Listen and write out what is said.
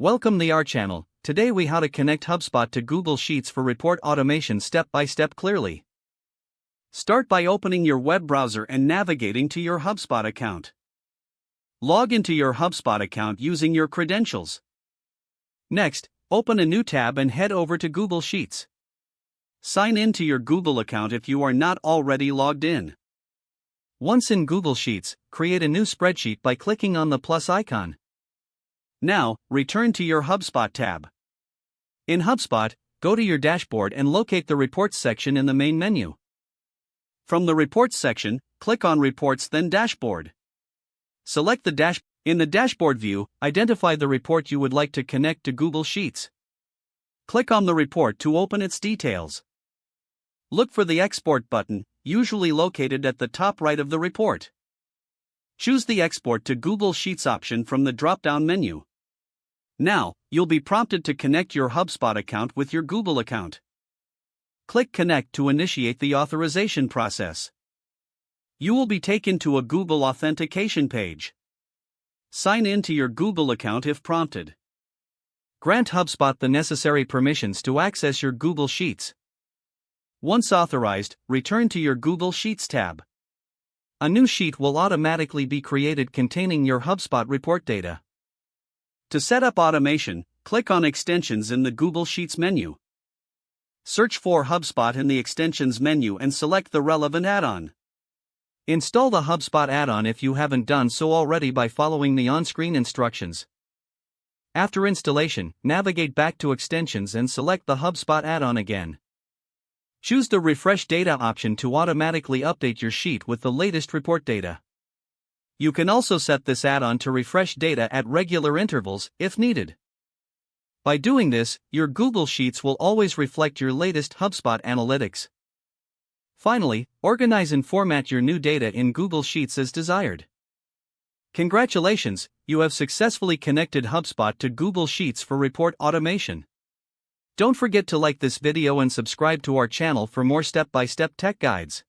Welcome to our channel. Today we how to connect HubSpot to Google Sheets for report automation step by step clearly. Start by opening your web browser and navigating to your HubSpot account. Log into your HubSpot account using your credentials. Next, open a new tab and head over to Google Sheets. Sign in to your Google account if you are not already logged in. Once in Google Sheets, create a new spreadsheet by clicking on the plus icon. Now, return to your HubSpot tab. In HubSpot, go to your dashboard and locate the Reports section in the main menu. From the Reports section, click on Reports then Dashboard. Select the dashboard. In the dashboard view, identify the report you would like to connect to Google Sheets. Click on the report to open its details. Look for the Export button, usually located at the top right of the report. Choose the Export to Google Sheets option from the drop-down menu. Now, you'll be prompted to connect your HubSpot account with your Google account. Click Connect to initiate the authorization process. You will be taken to a Google authentication page. Sign in to your Google account if prompted. Grant HubSpot the necessary permissions to access your Google Sheets. Once authorized, return to your Google Sheets tab. A new sheet will automatically be created containing your HubSpot report data. To set up automation, click on Extensions in the Google Sheets menu. Search for HubSpot in the Extensions menu and select the relevant add-on. Install the HubSpot add-on if you haven't done so already by following the on-screen instructions. After installation, navigate back to Extensions and select the HubSpot add-on again. Choose the Refresh Data option to automatically update your sheet with the latest report data. You can also set this add-on to refresh data at regular intervals, if needed. By doing this, your Google Sheets will always reflect your latest HubSpot analytics. Finally, organize and format your new data in Google Sheets as desired. Congratulations, you have successfully connected HubSpot to Google Sheets for report automation. Don't forget to like this video and subscribe to our channel for more step-by-step tech guides.